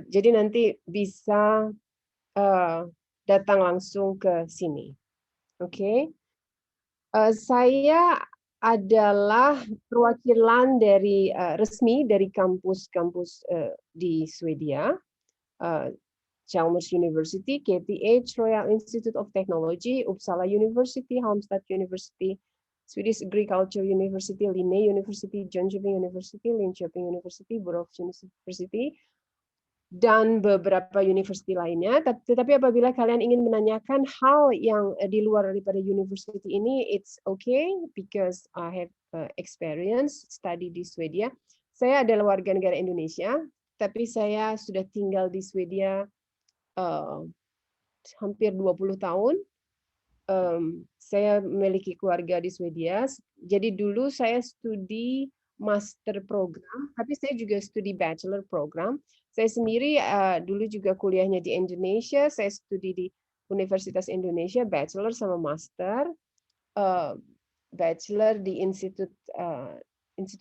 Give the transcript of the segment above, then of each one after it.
Jadi nanti bisa datang langsung ke sini. Oke. Saya adalah perwakilan dari resmi dari kampus-kampus di Swedia, eh, Chalmers University, KTH, Royal Institute of Technology, Uppsala University, Halmstad University, Swedish Agriculture University, Linné University, Jönköping University, Linköping University, Borås University, dan beberapa university lainnya. Tetapi apabila kalian ingin menanyakan hal yang di luar daripada university ini, it's okay because I have experience study di Swedia. Saya adalah warga negara Indonesia, tapi saya sudah tinggal di Swedia hampir 20 tahun. Saya memiliki keluarga di Swedia. Jadi dulu saya studi master program, tapi saya juga studi bachelor program. Saya sendiri dulu juga kuliahnya di Indonesia. Saya studi di Universitas Indonesia, bachelor sama master. Bachelor di Institut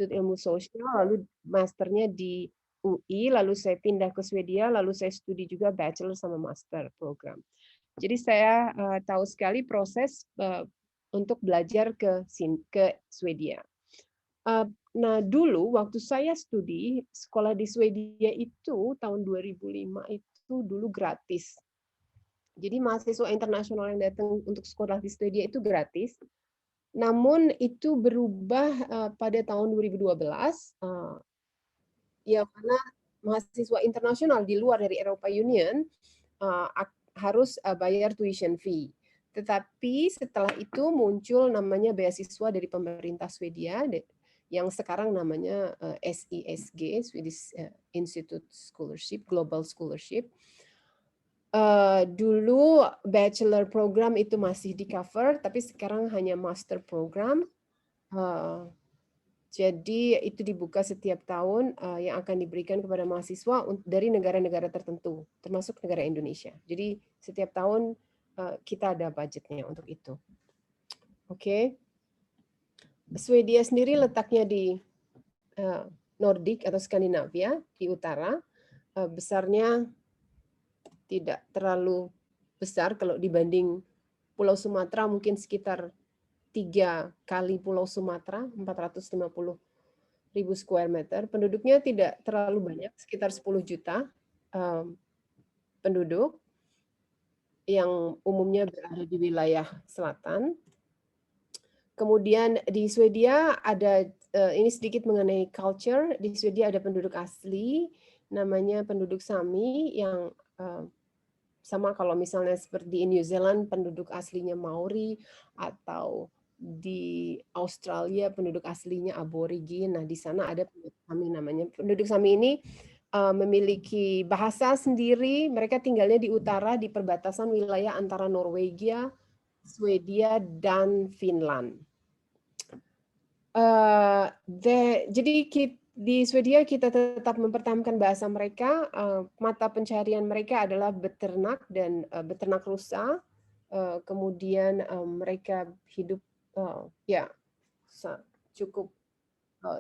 Ilmu Sosial, lalu masternya di UI, lalu saya pindah ke Swedia, lalu saya studi juga bachelor sama master program. Jadi saya tahu sekali proses untuk belajar ke Swedia. Nah dulu waktu saya studi sekolah di Swedia itu tahun 2005 itu dulu gratis. Jadi mahasiswa internasional yang datang untuk sekolah di Swedia itu gratis. Namun itu berubah pada tahun 2012 ya karena mahasiswa internasional di luar dari Eropa Union harus bayar tuition fee. Tetapi setelah itu muncul namanya beasiswa dari pemerintah Swedia yang sekarang namanya SISG, Swedish Institute Scholarship, Global Scholarship. Dulu bachelor program itu masih di cover, tapi sekarang hanya master program. Jadi itu dibuka setiap tahun yang akan diberikan kepada mahasiswa dari negara-negara tertentu, termasuk negara Indonesia. Jadi setiap tahun kita ada budgetnya untuk itu. Oke. Swedia sendiri letaknya di Nordik atau Skandinavia di utara. Besarnya tidak terlalu besar kalau dibanding Pulau Sumatera, mungkin sekitar 3 kali Pulau Sumatera, 450.000 square meter. Penduduknya tidak terlalu banyak, sekitar 10 juta penduduk yang umumnya berada di wilayah selatan. Kemudian di Swedia ada, ini sedikit mengenai culture, di Swedia ada penduduk asli, namanya penduduk Sami yang sama kalau misalnya seperti di New Zealand penduduk aslinya Maori atau di Australia penduduk aslinya Aborigin. Nah, di sana ada penduduk Sami namanya. Penduduk Sami ini memiliki bahasa sendiri. Mereka tinggalnya di utara di perbatasan wilayah antara Norwegia, Swedia dan Finland. Jadi di Swedia kita tetap mempertahankan bahasa mereka. Mata pencaharian mereka adalah beternak dan beternak rusa. Kemudian mereka hidup ya cukup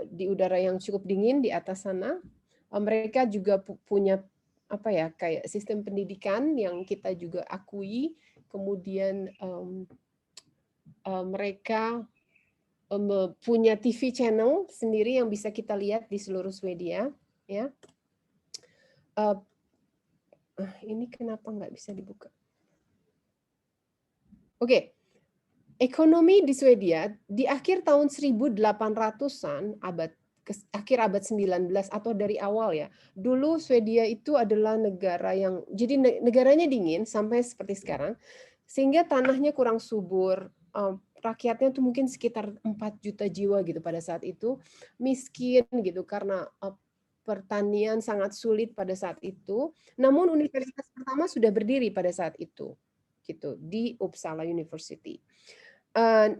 di udara yang cukup dingin di atas sana. Mereka juga punya apa ya kayak sistem pendidikan yang kita juga akui. Kemudian mereka punya TV channel sendiri yang bisa kita lihat di seluruh Swedia, ya. Ini kenapa nggak bisa dibuka? Oke, ekonomi di Swedia di akhir tahun 1800-an, akhir abad 19 atau dari awal ya. Dulu Swedia itu adalah negara yang, jadi negaranya dingin sampai seperti sekarang, sehingga tanahnya kurang subur, rakyatnya tuh mungkin sekitar 4 juta jiwa gitu pada saat itu, miskin gitu karena pertanian sangat sulit pada saat itu. Namun universitas pertama sudah berdiri pada saat itu, gitu di Uppsala University.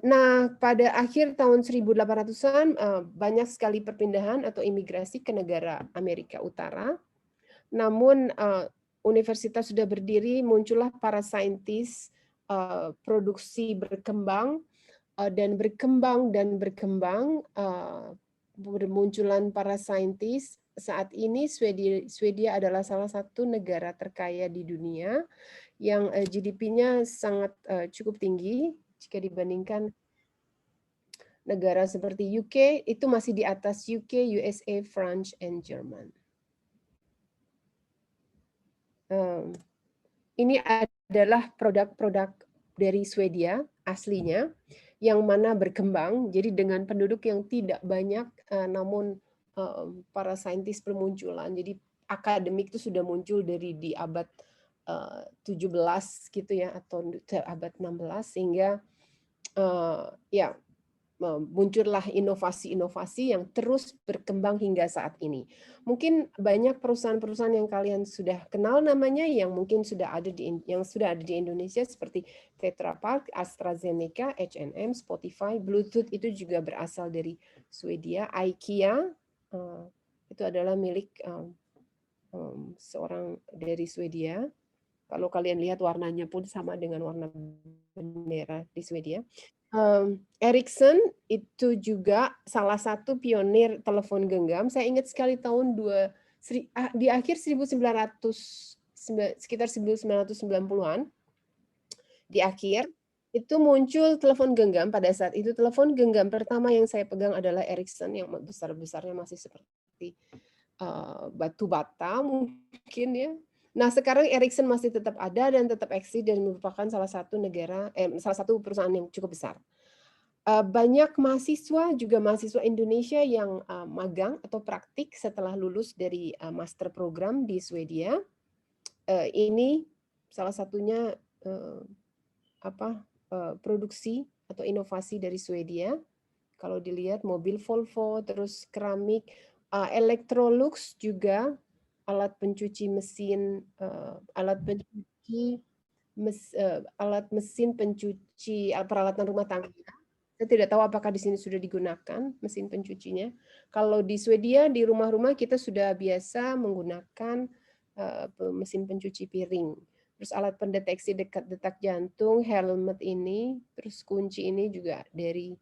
Nah, pada akhir tahun 1800-an banyak sekali perpindahan atau imigrasi ke negara Amerika Utara. Namun universitas sudah berdiri, muncullah para saintis, produksi berkembang dan berkembang, bermunculan para saintis saat ini Swedia adalah salah satu negara terkaya di dunia yang GDP-nya sangat cukup tinggi jika dibandingkan negara seperti UK, itu masih di atas UK, USA, France, and Jerman. Ini adalah produk-produk dari Swedia aslinya yang mana berkembang, jadi dengan penduduk yang tidak banyak, namun para saintis bermunculan. Jadi akademik itu sudah muncul dari di abad 17 gitu ya, atau abad 16, sehingga ya muncullah inovasi-inovasi yang terus berkembang hingga saat ini. Mungkin banyak perusahaan-perusahaan yang kalian sudah kenal namanya, yang mungkin sudah ada di Indonesia seperti Tetra Pak, AstraZeneca, H&M, Spotify, Bluetooth itu juga berasal dari Swedia. IKEA itu adalah milik seorang dari Swedia. Kalau kalian lihat warnanya pun sama dengan warna bendera di Swedia. Ericsson itu juga salah satu pionir telepon genggam. Saya ingat sekali tahun di akhir 1990-an, di akhir itu muncul telepon genggam. Pada saat itu telepon genggam pertama yang saya pegang adalah Ericsson, yang besar-besarnya masih seperti batu bata mungkin ya. Nah, sekarang Ericsson masih tetap ada dan tetap eksis dan merupakan salah satu perusahaan yang cukup besar. Banyak mahasiswa Indonesia yang magang atau praktik setelah lulus dari master program di Swedia. Ini salah satunya produksi atau inovasi dari Swedia. Kalau dilihat mobil Volvo, terus keramik, Electrolux juga, alat pencuci mesin, peralatan rumah tangga. Saya tidak tahu apakah di sini sudah digunakan mesin pencucinya. Kalau di Swedia, di rumah-rumah kita sudah biasa menggunakan mesin pencuci piring. Terus alat pendeteksi detak jantung, helmet ini, terus kunci ini juga dari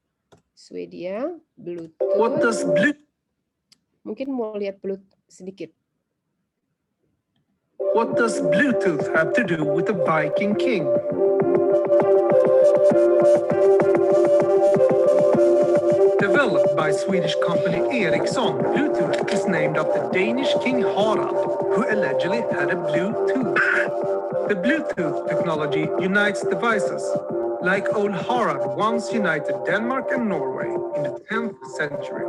Swedia. Bluetooth. Mungkin mau lihat Bluetooth sedikit. What does Bluetooth have to do with the Viking King? Developed by Swedish company Ericsson, Bluetooth is named after Danish King Harald, who allegedly had a Bluetooth. The Bluetooth technology unites devices, like old Harald once united Denmark and Norway in the 10th century.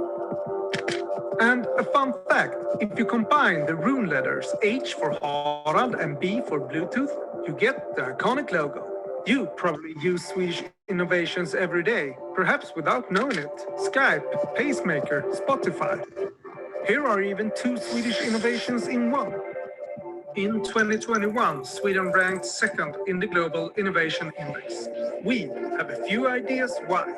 And a fun fact, if you combine the rune letters H for Harald and B for Bluetooth, you get the iconic logo. You probably use Swedish innovations every day, perhaps without knowing it. Skype, Pacemaker, Spotify. Here are even 2 Swedish innovations in one. In 2021, Sweden ranked 2nd in the Global Innovation Index. We have a few ideas why.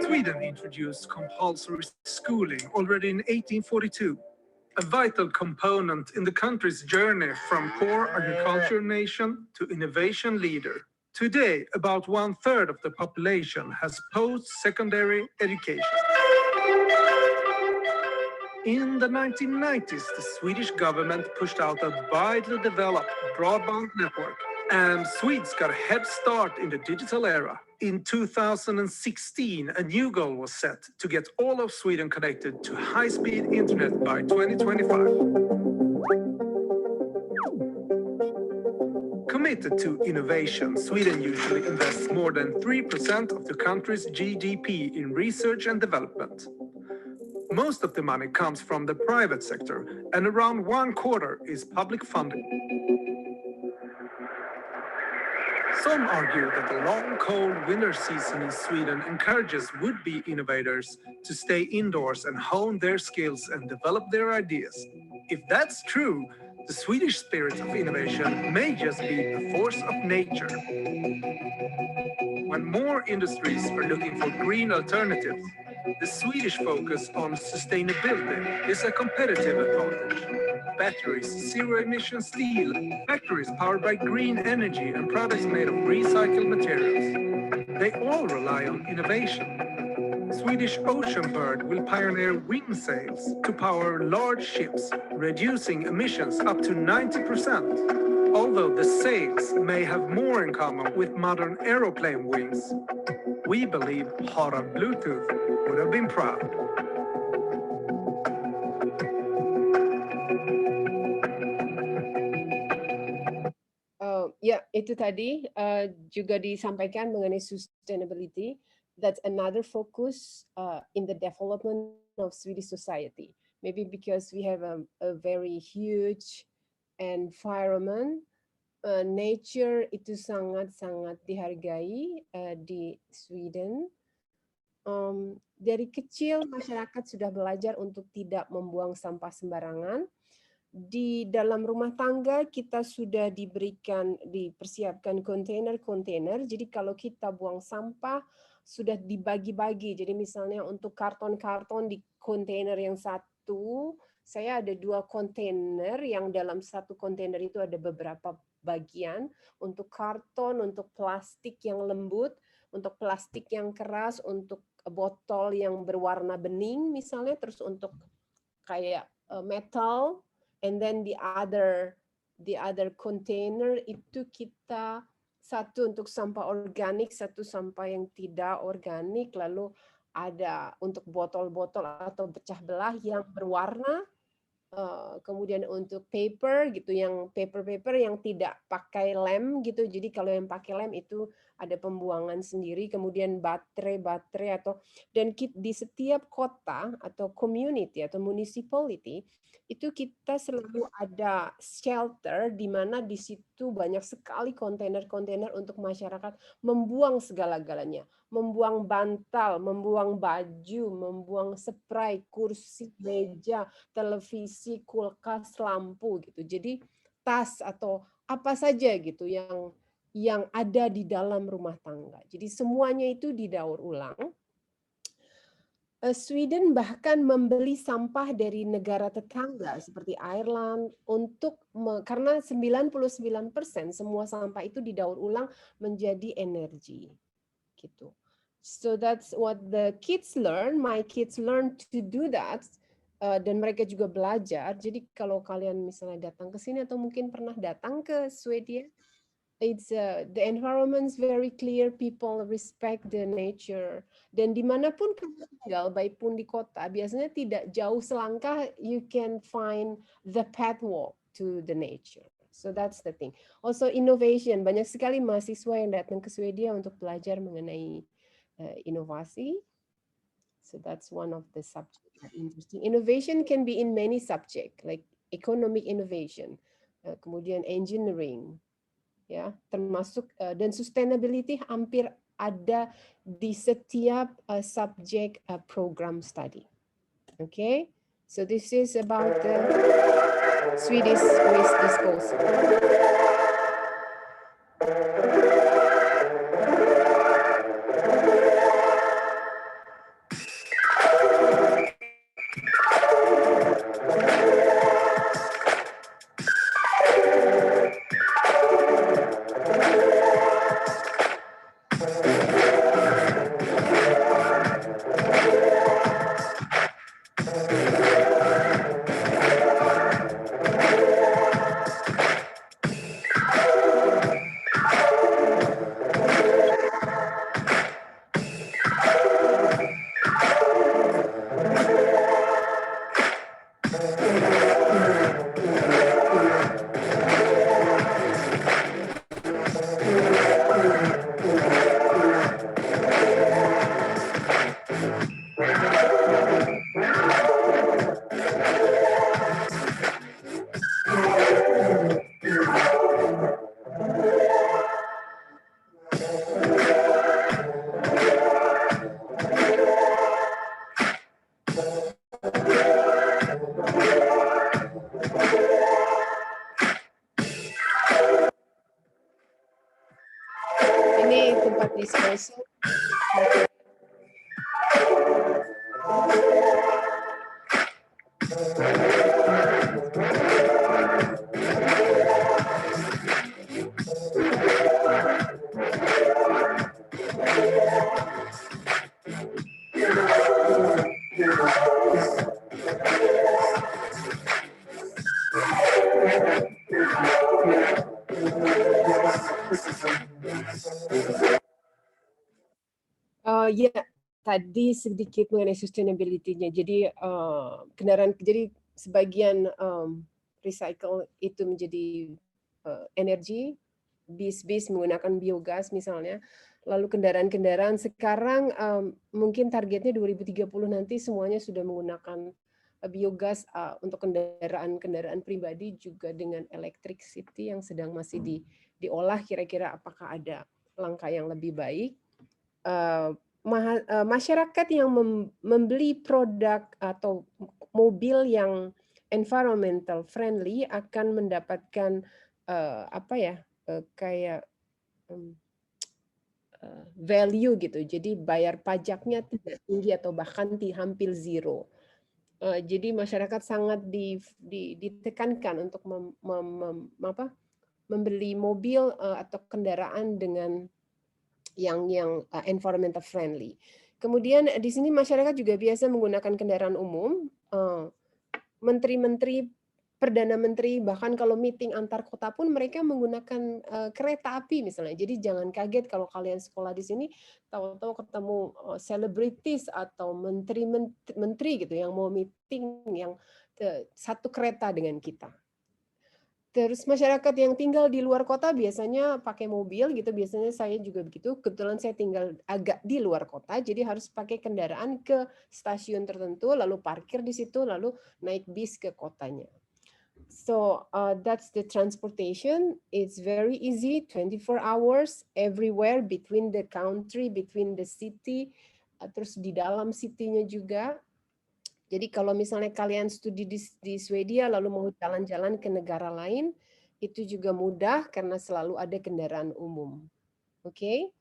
Sweden introduced compulsory schooling already in 1842, a vital component in the country's journey from poor agriculture nation to innovation leader. Today, about 1/3 of the population has post-secondary education. In the 1990s, the Swedish government pushed out a widely developed broadband network, and Swedes got a head start in the digital era. In 2016, a new goal was set to get all of Sweden connected to high-speed internet by 2025. Committed to innovation, Sweden usually invests more than 3% of the country's GDP in research and development. Most of the money comes from the private sector, and around 1/4 is public funding. Some argue that the long, cold winter season in Sweden encourages would-be innovators to stay indoors and hone their skills and develop their ideas. If that's true, the Swedish spirit of innovation may just be a force of nature. When more industries are looking for green alternatives, the Swedish focus on sustainability is a competitive advantage. Batteries, zero-emission steel, factories powered by green energy and products made of recycled materials. They all rely on innovation. Swedish Ocean Bird will pioneer wing sails to power large ships, reducing emissions up to 90%. Although the sails may have more in common with modern aeroplane wings, we believe Harald Bluetooth would have been proud. Ya, itu tadi juga disampaikan mengenai sustainability. That's another focus in the development of Swedish society. Maybe because we have a very huge environment, nature itu sangat-sangat dihargai di Sweden. Dari kecil masyarakat sudah belajar untuk tidak membuang sampah sembarangan. Di dalam rumah tangga kita sudah dipersiapkan kontainer-kontainer. Jadi kalau kita buang sampah sudah dibagi-bagi. Jadi misalnya untuk karton-karton di kontainer yang satu, saya ada 2 kontainer yang dalam satu kontainer itu ada beberapa bagian. Untuk karton, untuk plastik yang lembut, untuk plastik yang keras, untuk botol yang berwarna bening misalnya, terus untuk kayak metal. And then the other container itu kita satu untuk sampah organik, satu sampah yang tidak organik, lalu ada untuk botol-botol atau pecah belah yang berwarna, kemudian untuk paper gitu, yang paper yang tidak pakai lem gitu. Jadi kalau yang pakai lem itu ada pembuangan sendiri, kemudian baterai atau dan di setiap kota atau community atau municipality itu kita selalu ada shelter di mana di situ banyak sekali kontainer-kontainer untuk masyarakat membuang segala-galanya, membuang bantal, membuang baju, membuang spray, kursi, meja, televisi, kulkas, lampu gitu. Jadi tas atau apa saja gitu yang ada di dalam rumah tangga. Jadi semuanya itu didaur ulang. Sweden bahkan membeli sampah dari negara tetangga seperti Ireland karena 99% semua sampah itu didaur ulang menjadi energi gitu. So that's what the kids learn. My kids learn to do that. Dan mereka juga belajar. Jadi kalau kalian misalnya datang ke sini atau mungkin pernah datang ke Swedia, the environment's very clear, people respect the nature. Dan dimanapun kamu tinggal, baik pun di kota, biasanya tidak jauh selangkah, you can find the pathwalk to the nature. So that's the thing. Also innovation, banyak sekali mahasiswa yang datang ke Swedia untuk belajar mengenai inovasi. So that's one of the subjects that interesting. Innovation can be in many subjects, like economic innovation, kemudian engineering, ya, termasuk dan sustainability hampir ada di setiap subjek program study. Okay, so this is about the Swedish waste disposal. Ini tempat disposal. tadi sedikit mengenai sustainability-nya. Jadi jadi sebagian recycle itu menjadi energi, bis menggunakan biogas misalnya. Lalu kendaraan-kendaraan sekarang mungkin targetnya 2030 nanti semuanya sudah menggunakan biogas untuk kendaraan pribadi juga dengan electricity yang sedang masih diolah. Kira-kira apakah ada langkah yang lebih baik? Masyarakat yang membeli produk atau mobil yang environmental friendly akan mendapatkan kayak value gitu. Jadi bayar pajaknya tidak tinggi atau bahkan hampir zero. Jadi masyarakat sangat ditekankan untuk membeli mobil atau kendaraan dengan yang environmental friendly. Kemudian di sini masyarakat juga biasa menggunakan kendaraan umum. Menteri-menteri, perdana menteri, bahkan kalau meeting antar kota pun mereka menggunakan kereta api misalnya. Jadi jangan kaget kalau kalian sekolah di sini tahu-tahu ketemu selebritis atau menteri gitu yang mau meeting yang satu kereta dengan kita. Terus masyarakat yang tinggal di luar kota biasanya pakai mobil gitu, biasanya saya juga begitu. Kebetulan saya tinggal agak di luar kota, jadi harus pakai kendaraan ke stasiun tertentu, lalu parkir di situ, lalu naik bis ke kotanya. So that's the transportation. It's very easy, 24 hours everywhere between the country, between the city, terus di dalam city-nya juga. Jadi kalau misalnya kalian studi di Swedia lalu mau jalan-jalan ke negara lain, itu juga mudah karena selalu ada kendaraan umum. Okay?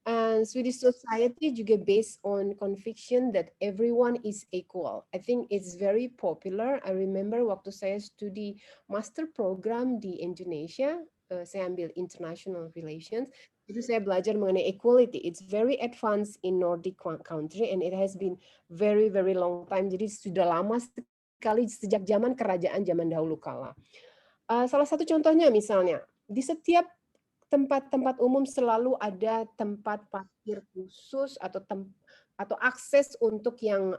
And Swedish society juga based on conviction that everyone is equal. I think it's very popular. I remember waktu saya studi master program di Indonesia, saya ambil international relations, itu saya belajar mengenai equality. It's very advanced in Nordic country and it has been very very long time. Jadi sudah lama sekali sejak zaman kerajaan zaman dahulu kala. Salah satu contohnya misalnya di setiap tempat-tempat umum selalu ada tempat parkir khusus atau akses untuk yang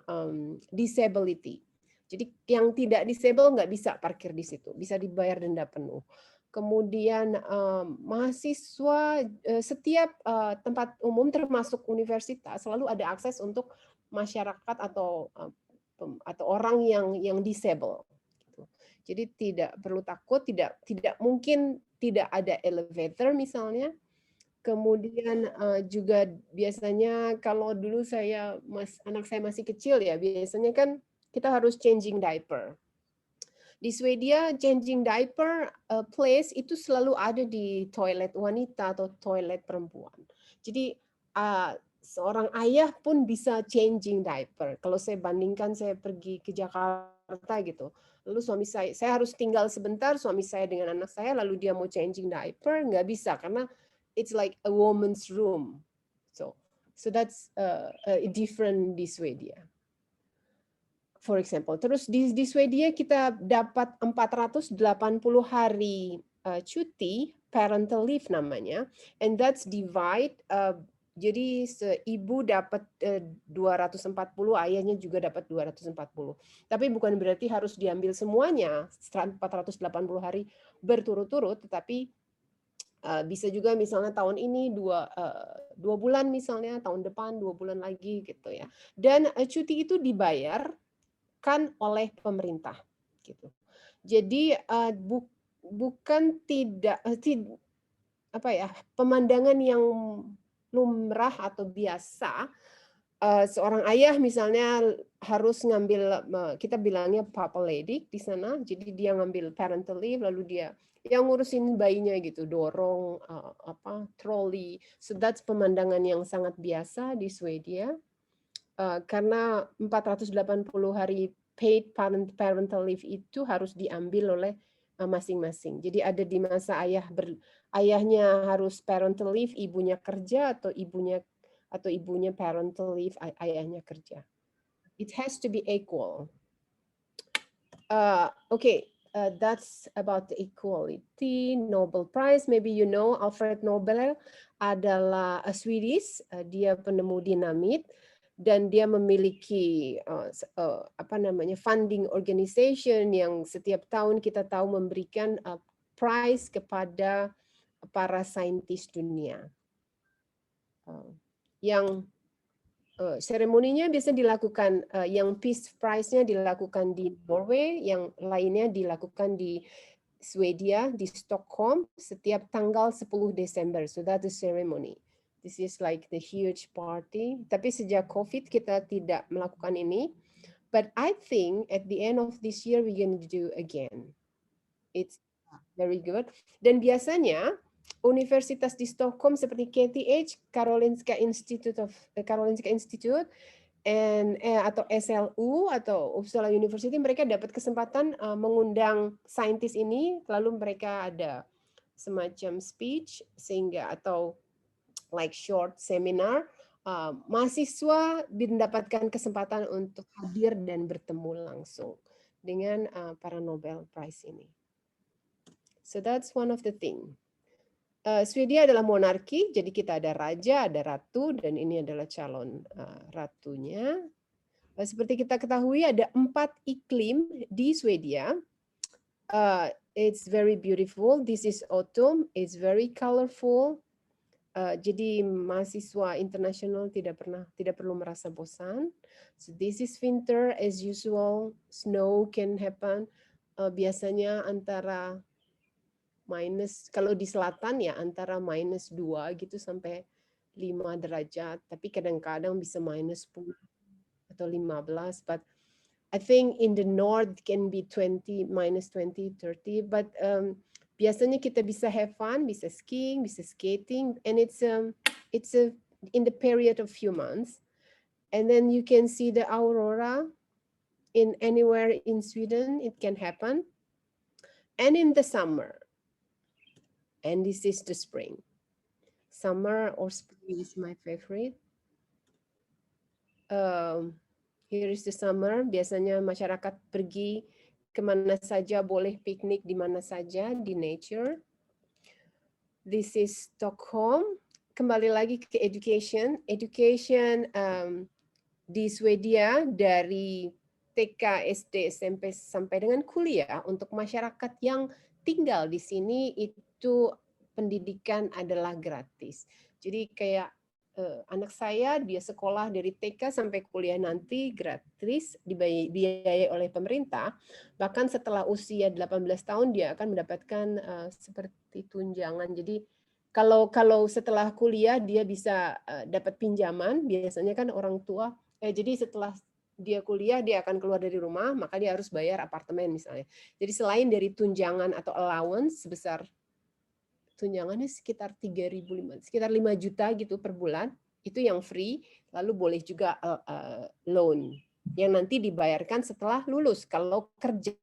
disability. Jadi yang tidak disable nggak bisa parkir di situ, bisa dibayar denda penuh. Kemudian mahasiswa setiap tempat umum termasuk universitas selalu ada akses untuk masyarakat atau orang yang disable. Jadi tidak perlu takut, tidak mungkin tidak ada elevator misalnya. Kemudian juga biasanya kalau dulu anak saya masih kecil ya, biasanya kan kita harus changing diaper. Di Swedia changing diaper place itu selalu ada di toilet wanita atau toilet perempuan. Jadi seorang ayah pun bisa changing diaper. Kalau saya bandingkan saya pergi ke Jakarta gitu, lalu suami saya harus tinggal sebentar, suami saya dengan anak saya, lalu dia mau changing diaper, nggak bisa karena it's like a woman's room. So that's different di Swedia. For example, terus di Swedia kita dapat 480 hari cuti, parental leave namanya, and that's divide. Jadi ibu dapat 240, ayahnya juga dapat 240. Tapi bukan berarti harus diambil semuanya 480 hari berturut-turut, tetapi bisa juga misalnya tahun ini 2 bulan misalnya, tahun depan 2 bulan lagi gitu ya. Dan cuti itu dibayar oleh pemerintah gitu. Jadi bukan pemandangan yang lumrah atau biasa. Seorang ayah misalnya harus ngambil, kita bilangnya papa lady di sana, jadi dia ngambil parental leave lalu dia yang ngurusin bayinya gitu, dorong troli. So that's pemandangan yang sangat biasa di Swedia. Karena 480 hari paid parental leave itu harus diambil oleh masing-masing. Jadi ada di masa ayahnya harus parental leave, ibunya kerja atau ibunya parental leave, ayahnya kerja. It has to be equal. That's about the equality. Nobel Prize, maybe you know Alfred Nobel adalah Swedish, dia penemu dinamit. dan dia memiliki funding organization yang setiap tahun kita tahu memberikan prize kepada para saintis dunia. Yang seremoninya biasa dilakukan, yang Peace Prize-nya dilakukan di Norway, yang lainnya dilakukan di Swedia, di Stockholm setiap tanggal 10 Desember. So that is ceremony. This is like the huge party. Tapi sejak COVID kita tidak melakukan ini. But I think at the end of this year we're going to do again. It's very good. Dan biasanya universitas di Stockholm seperti KTH, Karolinska Institute atau SLU atau Uppsala University, mereka dapat kesempatan mengundang saintis ini, lalu mereka ada semacam speech sehingga atau like short seminar, mahasiswa mendapatkan kesempatan untuk hadir dan bertemu langsung dengan para Nobel Prize ini. So that's one of the thing. Swedia adalah monarki, jadi kita ada raja, ada ratu, dan ini adalah calon ratunya. Seperti kita ketahui ada 4 iklim di Swedia. It's very beautiful. This is autumn. It's very colorful. Jadi mahasiswa internasional tidak perlu merasa bosan. So this is winter as usual. Snow can happen. Biasanya antara kalau di selatan ya antara -2 gitu sampai 5 derajat, tapi kadang-kadang bisa -10 atau 15, but I think in the north can be -20, 30, but biasanya kita bisa have fun, bisa skiing, bisa skating, and it's in the period of few months, and then you can see the aurora in anywhere in Sweden. It can happen, and in the summer. And this is the spring. Summer or spring is my favorite. Here is the summer. Biasanya masyarakat pergi kemana saja, boleh piknik di mana saja di nature. This is Stockholm. Kembali lagi ke education. Education di Swedia dari TK, SD, SMP sampai dengan kuliah untuk masyarakat yang tinggal di sini itu pendidikan adalah gratis. Jadi kayak anak saya dia sekolah dari TK sampai kuliah nanti gratis, dibiayai oleh pemerintah. Bahkan setelah usia 18 tahun dia akan mendapatkan seperti tunjangan. Jadi kalau setelah kuliah dia bisa dapat pinjaman, biasanya kan orang tua jadi setelah dia kuliah, dia akan keluar dari rumah, maka dia harus bayar apartemen misalnya. Jadi selain dari tunjangan atau allowance sebesar tunjangannya sekitar 3.500, sekitar 5 juta gitu per bulan, itu yang free, lalu boleh juga loan yang nanti dibayarkan setelah lulus kalau kerja.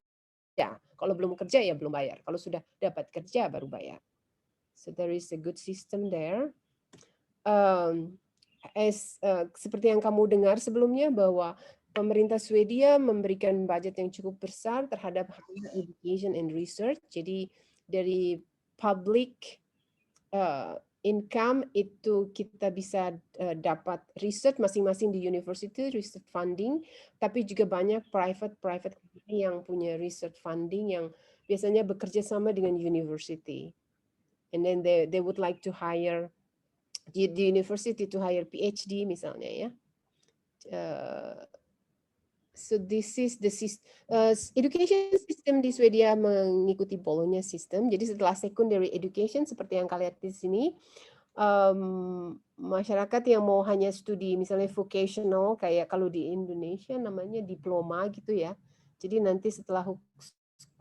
Kalau belum kerja ya belum bayar. Kalau sudah dapat kerja baru bayar. So there is a good system there. Seperti yang kamu dengar sebelumnya bahwa pemerintah Swedia memberikan budget yang cukup besar terhadap higher education and research. Jadi dari public income itu kita bisa dapat research masing-masing di university, research funding, tapi juga banyak private company yang punya research funding yang biasanya bekerja sama dengan university. And then they would like to hire the university to hire PhD misalnya ya. So this is the education system di Swedia mengikuti Bologna system. Jadi setelah secondary education seperti yang kalian lihat di sini, masyarakat yang mau hanya studi misalnya vocational kayak kalau di Indonesia namanya diploma gitu ya. Jadi nanti setelah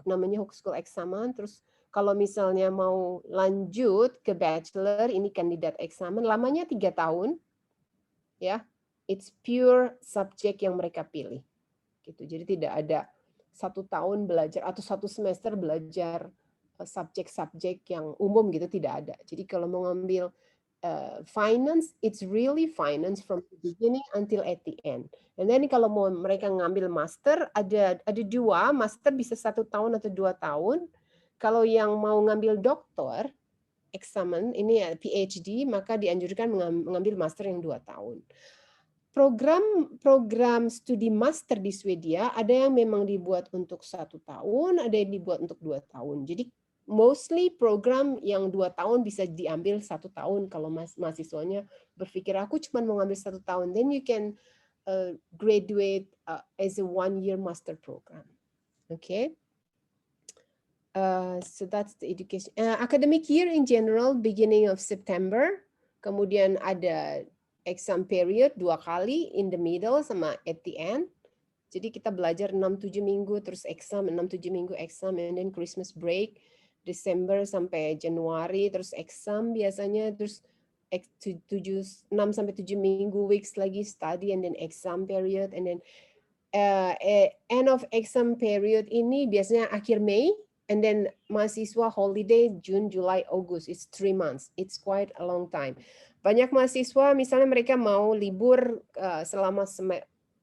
namanya Hogeschool-eksamen, terus kalau misalnya mau lanjut ke bachelor, ini kandidat eksamen, lamanya 3 tahun, ya. It's pure subject yang mereka pilih. Gitu. Jadi tidak ada 1 tahun belajar atau 1 semester belajar subjek-subjek yang umum gitu, tidak ada. Jadi kalau mau ngambil finance, it's really finance from the beginning until at the end. And then kalau mau mereka ngambil master, ada 2, master bisa 1 tahun atau 2 tahun. Kalau yang mau ngambil doktor, eksamen, ini PhD, maka dianjurkan mengambil master yang 2 tahun. program studi master di Swedia ada yang memang dibuat untuk 1 tahun, ada yang dibuat untuk 2 tahun. Jadi mostly program yang 2 tahun bisa diambil 1 tahun kalau mahasiswanya berpikir aku cuma mau ngambil 1 tahun, then you can graduate as a 1-year master program. Okay. So that's the education. Academic year in general, beginning of September. Kemudian ada exam period 2 kali, in the middle sama at the end. Jadi kita belajar 6-7 minggu, terus exam, 6-7 minggu exam, and then Christmas break, Desember sampai Januari, terus exam biasanya, terus 6-7 minggu weeks lagi study, and then exam period, and then end of exam period ini biasanya akhir Mei, and then mahasiswa holiday June, July, August. It's 3 months. It's quite a long time. Banyak mahasiswa misalnya mereka mau libur selama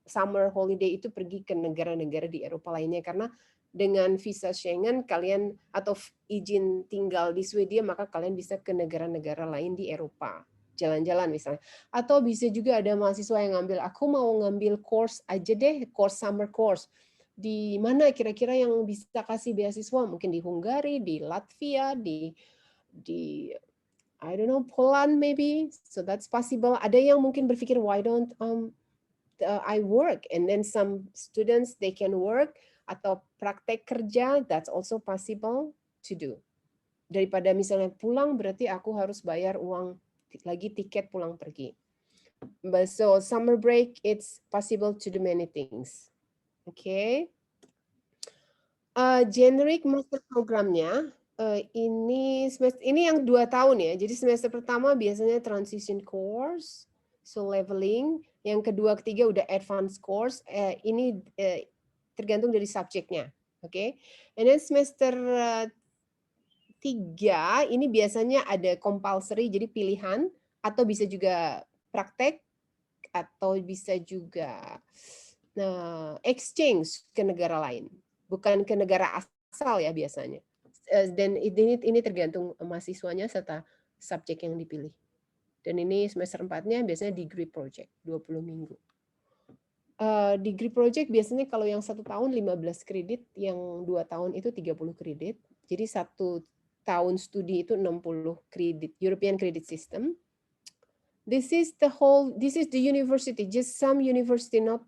summer holiday itu pergi ke negara-negara di Eropa lainnya, karena dengan visa Schengen kalian atau izin tinggal di Swedia maka kalian bisa ke negara-negara lain di Eropa. Jalan-jalan misalnya. Atau bisa juga ada mahasiswa yang ngambil, aku mau ngambil course aja deh, summer course. Di mana kira-kira yang bisa kasih beasiswa? Mungkin di Hungari, di Latvia, di I don't know, Poland maybe. So that's possible. Ada yang mungkin berpikir, why don't I work? And then some students, they can work atau praktek kerja, that's also possible to do. Daripada misalnya pulang, berarti aku harus bayar uang lagi tiket pulang pergi. But so summer break, it's possible to do many things. Okay. Generic master programnya ini yang 2 tahun ya. Jadi semester pertama biasanya transition course, so leveling. Yang kedua, ketiga udah advanced course. Ini tergantung dari subjeknya. Okay. And then semester 3 ini biasanya ada compulsory, jadi pilihan, atau bisa juga praktek, atau bisa juga exchange ke negara lain, bukan ke negara asal ya biasanya. Dan ini tergantung mahasiswanya serta subjek yang dipilih. Dan ini semester 4-nya biasanya degree project 20 minggu. Degree project biasanya kalau yang 1 tahun 15 kredit, yang 2 tahun itu 30 kredit. Jadi 1 tahun studi itu 60 kredit, European Credit System. This is the university, just some university, not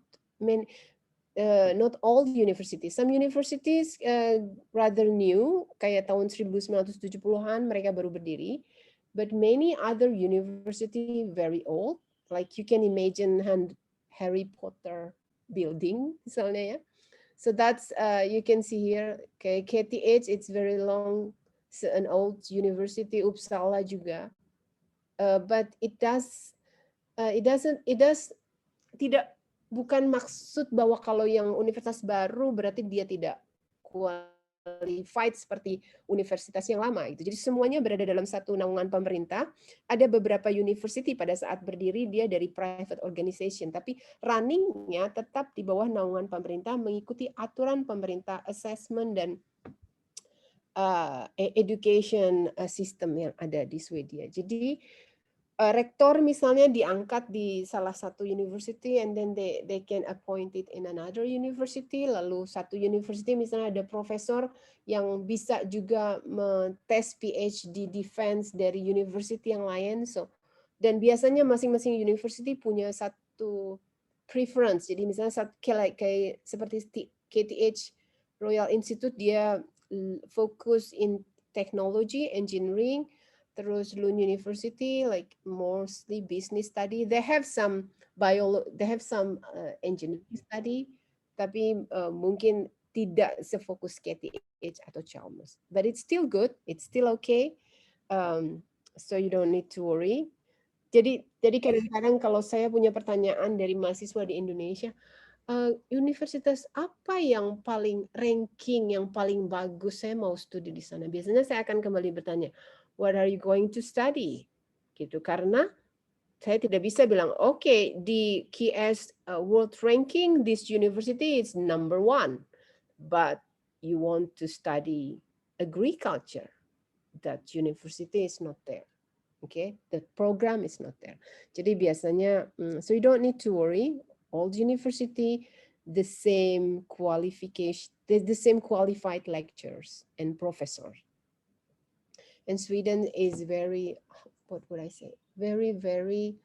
all universities. Some universities rather new, kayak tahun 1970-an mereka baru berdiri. But many other university very old, like you can imagine Harry Potter building misalnya ya. So that's you can see here, okay, KTH, it's very long, an old university, Uppsala juga. But bukan maksud bahwa kalau yang universitas baru berarti dia tidak qualified seperti universitas yang lama gitu. Jadi semuanya berada dalam satu naungan pemerintah. Ada beberapa university pada saat berdiri dia dari private organization, tapi runningnya tetap di bawah naungan pemerintah, mengikuti aturan pemerintah, assessment dan education system yang ada di Swedia. Jadi rektor misalnya diangkat di salah satu university, and then they can appoint it in another university. Lalu satu university misalnya ada profesor yang bisa juga tes PhD defense dari university yang lain. So, dan biasanya masing-masing university punya satu preference. Jadi misalnya kayak seperti KTH Royal Institute, dia fokus in technology, engineering. Terus Lund University, like mostly business study. They have some engineering study, tapi mungkin tidak sefokus KTH atau Chalmers. But it's still good, it's still okay. So you don't need to worry. Jadi kadang-kadang kalau saya punya pertanyaan dari mahasiswa di Indonesia, universitas apa yang paling ranking, yang paling bagus, saya mau studi di sana. Biasanya saya akan kembali bertanya, what are you going to study? Gitu, karena saya tidak bisa bilang, okay, di QS world ranking, this university is number 1, but you want to study agriculture, that university is not there. Okay, the program is not there. Jadi biasanya, so you don't need to worry. All the university, the same qualification, the same qualified lecturers and professors. And Sweden is very, what would I say? Very, very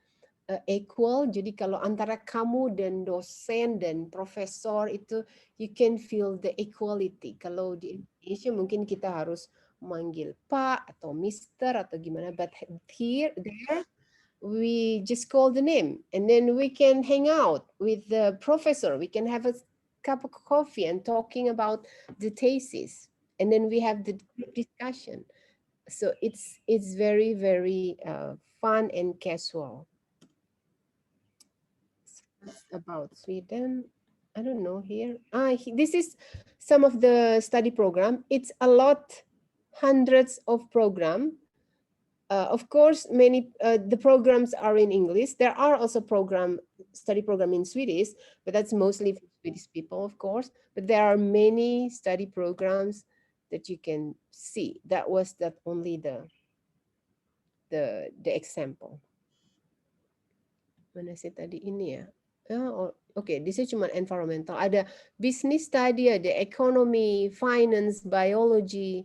equal. Jadi kalau antara kamu dan dosen dan profesor itu, you can feel the equality. Kalau di Indonesia mungkin kita harus manggil Pak atau Mister atau gimana, but there we just call the name and then we can hang out with the professor. We can have a cup of coffee and talking about the thesis, and then we have the discussion. So it's very, very fun and casual. About Sweden, I don't know here. This is some of the study program. It's a lot, hundreds of program. Of course, many the programs are in English. There are also study program in Swedish, but that's mostly for Swedish people, of course. But there are many study programs that you can see. That was only the example. Mana saya tadi ini ya? Oke, di sini cuma environmental. Ada business study, ada economy, finance, biology.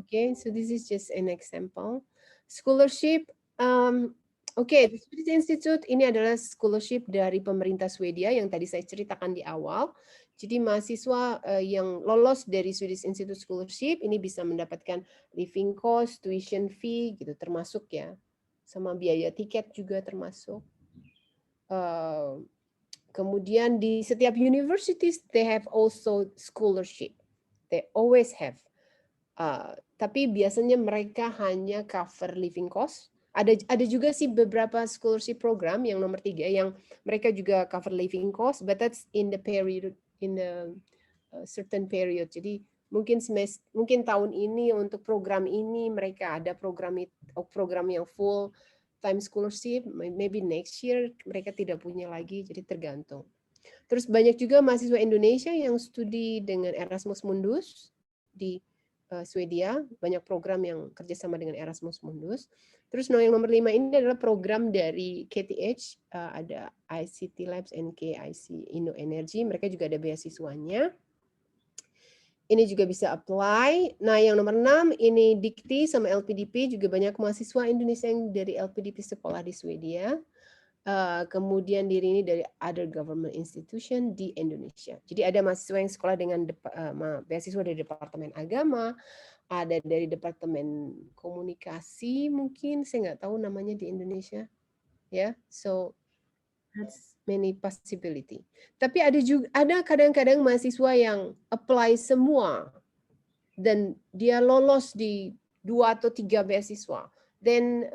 Okay, so this is just an example. Scholarship. The Swedish Institute ini adalah scholarship dari pemerintah Swedia yang tadi saya ceritakan di awal. Jadi mahasiswa yang lolos dari Swedish Institute Scholarship ini bisa mendapatkan living cost, tuition fee, gitu termasuk ya. Sama biaya tiket juga termasuk. Kemudian di setiap universities they have also scholarship. They always have. Tapi biasanya mereka hanya cover living cost. Ada juga sih beberapa scholarship program yang nomor 3 yang mereka juga cover living cost, but that's in the certain period. Jadi mungkin tahun ini untuk program ini mereka ada program yang full time scholarship, maybe next year mereka tidak punya lagi, jadi tergantung. Terus banyak juga mahasiswa Indonesia yang studi dengan Erasmus Mundus di Swedia, banyak program yang kerjasama dengan Erasmus Mundus. Terus yang nomor 5 ini adalah program dari KTH, ada ICT Labs and KIC Indo Energy, mereka juga ada beasiswanya. Ini juga bisa apply. Nah, yang nomor 6 ini Dikti sama LPDP, juga banyak mahasiswa Indonesia yang dari LPDP sekolah di Swedia. Kemudian diri ini dari other government institution di Indonesia. Jadi ada mahasiswa yang sekolah dengan beasiswa dari Departemen Agama, ada dari Departemen Komunikasi mungkin, saya nggak tahu namanya di Indonesia. Ya, so that's many possibility. Tapi ada kadang-kadang mahasiswa yang apply semua dan dia lolos di 2 atau 3 beasiswa. Then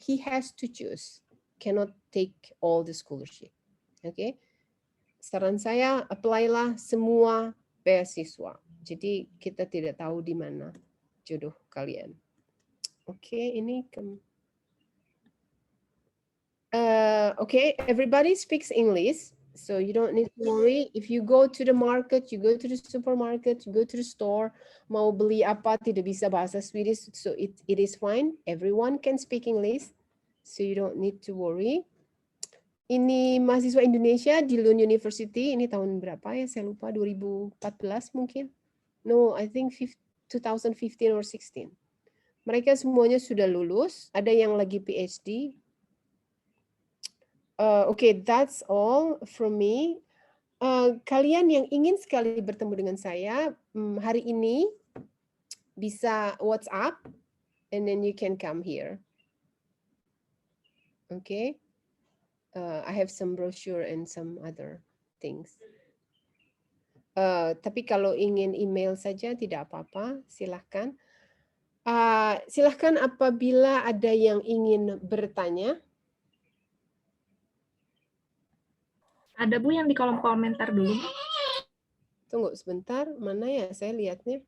he has to choose. Cannot take all the scholarship. Okay? Saran saya apply-lah semua beasiswa. Jadi kita tidak tahu di mana jodoh kalian. Okay, ini okay, everybody speaks English, so you don't need to worry. If you go to the market, you go to the supermarket, you go to the store, mau beli apa tidak bisa bahasa Swedish, so it is fine. Everyone can speak English. So you don't need to worry. Ini mahasiswa Indonesia di Lund University, ini tahun berapa ya? Saya lupa, 2014 mungkin. No, I think 2015 or 16. Mereka semuanya sudah lulus, ada yang lagi PhD. Okay, that's all from me. Kalian yang ingin sekali bertemu dengan saya hari ini bisa WhatsApp, and then you can come here. Okay, I have some brochure and some other things. Tapi kalau ingin email saja tidak apa-apa, silahkan. Silahkan apabila ada yang ingin bertanya. Ada Bu yang di kolom komentar dulu. Tunggu sebentar, mana ya saya lihatnya.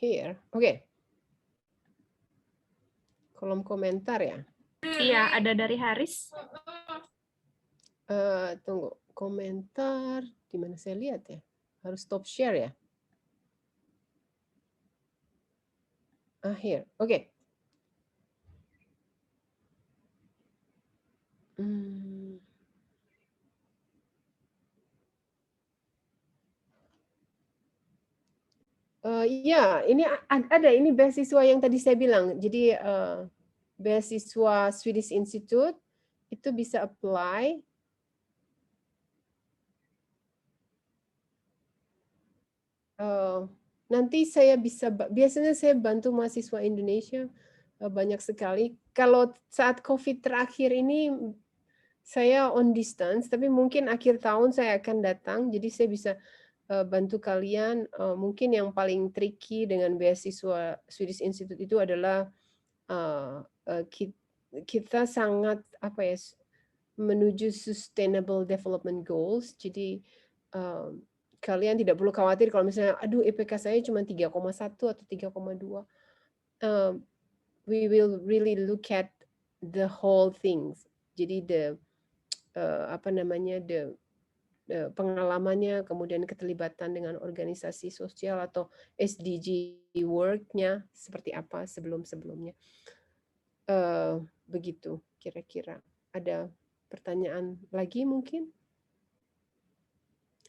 Here, okay. kolom komentar ya. Iya, ada dari Haris. Tunggu, komentar di mana saya lihat ya? Harus stop share ya? Here, oke. Iya, ini ada ini beasiswa yang tadi saya bilang. Jadi beasiswa Swedish Institute itu bisa apply. Nanti saya bisa, biasanya saya bantu mahasiswa Indonesia banyak sekali. Kalau saat COVID terakhir ini saya on distance, tapi mungkin akhir tahun saya akan datang, jadi saya bisa bantu kalian. Mungkin yang paling tricky dengan beasiswa Swedish Institute itu adalah kita sangat menuju sustainable development goals. Jadi kalian tidak perlu khawatir kalau misalnya aduh IPK saya cuma 3,1 atau 3,2. We will really look at the whole things. Jadi pengalamannya, kemudian keterlibatan dengan organisasi sosial atau SDG work-nya seperti apa sebelum-sebelumnya. Begitu kira-kira. Ada pertanyaan lagi mungkin?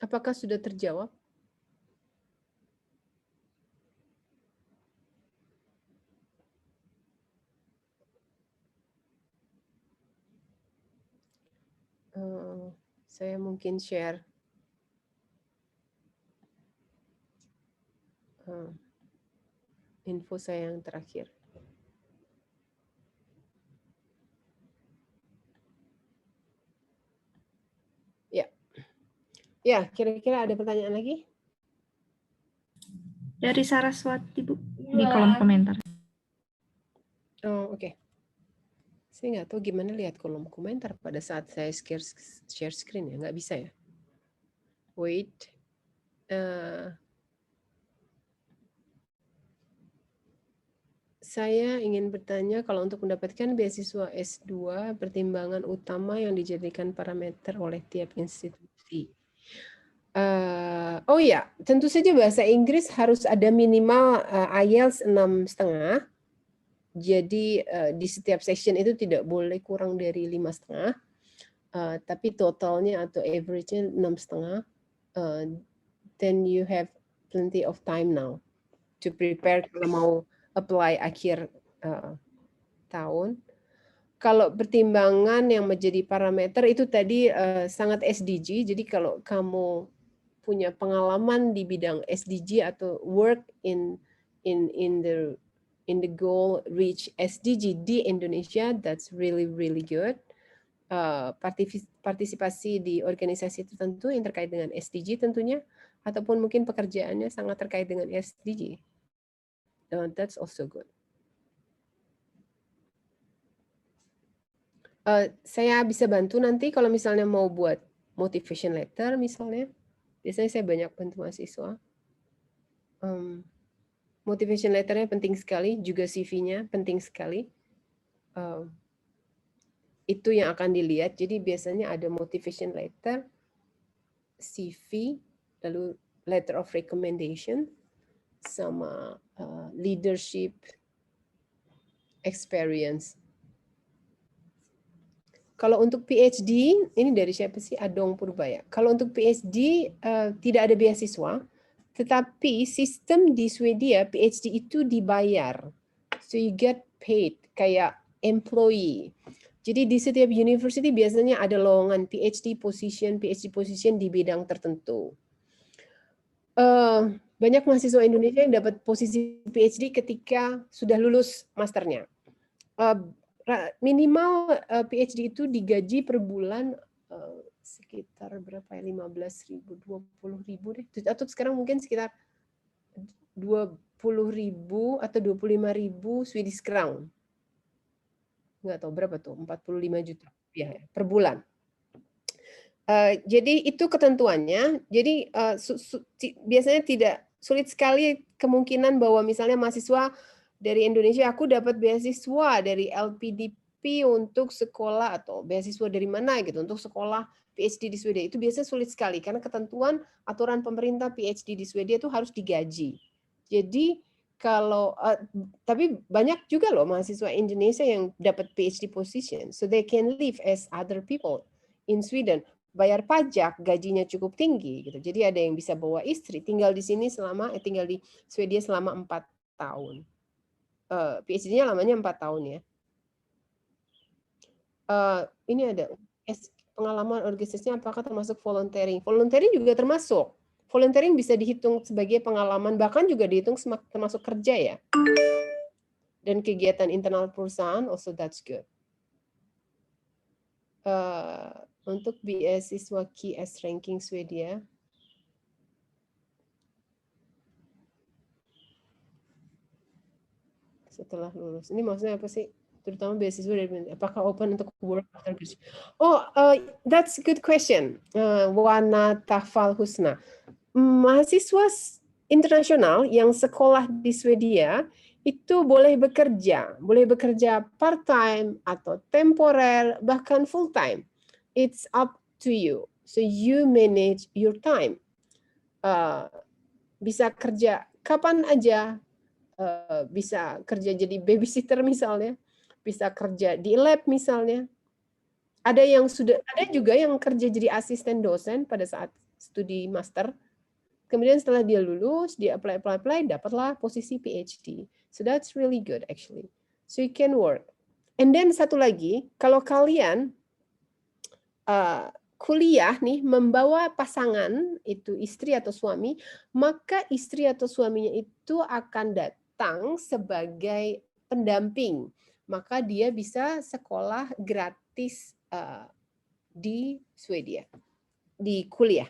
Apakah sudah terjawab? Saya mungkin share info saya yang terakhir. Ya, kira-kira ada pertanyaan lagi? Dari Saraswati, Bu, di kolom komentar. Oh, oke. Saya nggak tahu gimana lihat kolom komentar pada saat saya share screen ya, nggak bisa ya. Wait. Saya ingin bertanya kalau untuk mendapatkan beasiswa S2, pertimbangan utama yang dijadikan parameter oleh tiap institusi. Oh ya, tentu saja bahasa Inggris harus ada minimal IELTS 6,5. Jadi di setiap section itu tidak boleh kurang dari 5,5. Tapi totalnya atau average-nya 6,5. Then you have plenty of time now to prepare kalau mau apply akhir tahun. Kalau pertimbangan yang menjadi parameter itu tadi sangat SDG. Jadi kalau kamu punya pengalaman di bidang SDG atau work in the goal reach SDG di Indonesia, that's really good. Partisipasi di organisasi tertentu yang terkait dengan SDG tentunya, ataupun mungkin pekerjaannya sangat terkait dengan SDG. That's also good. Saya bisa bantu nanti kalau misalnya mau buat motivation letter misalnya. Biasanya saya banyak bantu mahasiswa. Motivation letternya penting sekali, juga CV-nya penting sekali. Itu yang akan dilihat. Jadi biasanya ada motivation letter, CV, lalu letter of recommendation, sama leadership experience. Kalau untuk PhD, ini dari siapa sih? Adong Purbaya. Kalau untuk PhD tidak ada beasiswa, tetapi sistem di Swedia PhD itu dibayar. So you get paid kayak employee. Jadi di setiap university biasanya ada lowongan PhD position di bidang tertentu. Banyak mahasiswa Indonesia yang dapat posisi PhD ketika sudah lulus masternya. Minimal PhD itu digaji per bulan sekitar berapa ya, 15.000, 20.000 deh. Atau sekarang mungkin sekitar 20.000 atau 25.000 Swedish crown. Nggak tahu berapa tuh, 45 juta ya, per bulan. Jadi itu ketentuannya. Jadi biasanya tidak sulit sekali kemungkinan bahwa misalnya mahasiswa dari Indonesia, aku dapat beasiswa dari LPDP untuk sekolah atau beasiswa dari mana gitu untuk sekolah PhD di Swedia. Itu biasanya sulit sekali karena ketentuan aturan pemerintah PhD di Swedia itu harus digaji. Jadi kalau tapi banyak juga loh mahasiswa Indonesia yang dapat PhD position, so they can live as other people in Sweden. Bayar pajak, gajinya cukup tinggi gitu. Jadi ada yang bisa bawa istri, tinggal di sini tinggal di Swedia selama 4 tahun. PhD-nya lamanya 4 tahun ya. Ini ada pengalaman organisasinya apakah termasuk volunteering? Volunteering juga termasuk. Volunteering bisa dihitung sebagai pengalaman, bahkan juga dihitung termasuk kerja ya. Dan kegiatan internal perusahaan, also that's good. Untuk beasiswa QS ranking Swedia, setelah lulus. Ini maksudnya apa sih? Terutama beasiswa dari apakah open untuk work after graduation? Oh, that's a good question. Wana Tafal Husna. Mahasiswa internasional yang sekolah di Swedia itu boleh bekerja part-time atau temporer, bahkan full-time. It's up to you. So you manage your time. Bisa kerja kapan aja, bisa kerja jadi babysitter misalnya, bisa kerja di lab misalnya. Ada juga yang kerja jadi asisten dosen pada saat studi master. Kemudian setelah dia lulus, dia apply, dapatlah posisi PhD. So that's really good actually. So you can work. And then satu lagi, kalau kalian kuliah nih membawa pasangan, itu istri atau suami, maka istri atau suaminya itu akan datang sebagai pendamping. Maka dia bisa sekolah gratis di Swedia, di kuliah.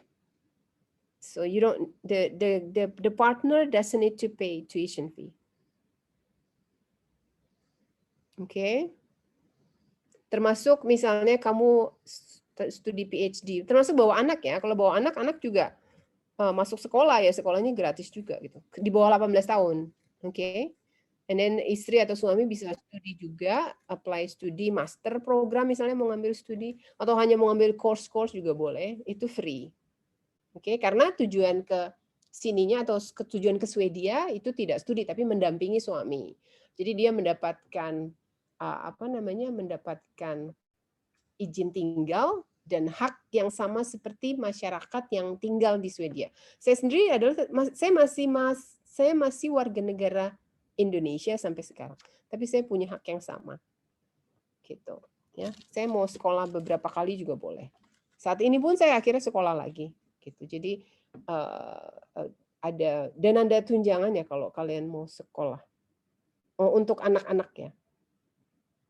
So you don't the partner doesn't need to pay tuition fee. Okay. Termasuk misalnya kamu studi PhD, termasuk bawa anak ya. Kalau bawa anak juga masuk sekolah ya, sekolahnya gratis juga gitu. Di bawah 18 tahun. Okay. And then istri atau suami bisa studi juga, apply studi master program misalnya mau ngambil studi atau hanya mau ngambil course juga boleh, itu free. Oke, karena tujuan ke sininya atau tujuan ke Swedia itu tidak studi tapi mendampingi suami. Jadi dia mendapatkan mendapatkan izin tinggal dan hak yang sama seperti masyarakat yang tinggal di Swedia. Saya sendiri saya masih warga negara Indonesia sampai sekarang, tapi saya punya hak yang sama. Gitu, ya. Saya mau sekolah beberapa kali juga boleh. Saat ini pun saya akhirnya sekolah lagi. Gitu. Jadi ada tunjangan ya kalau kalian mau sekolah. Untuk anak-anak ya.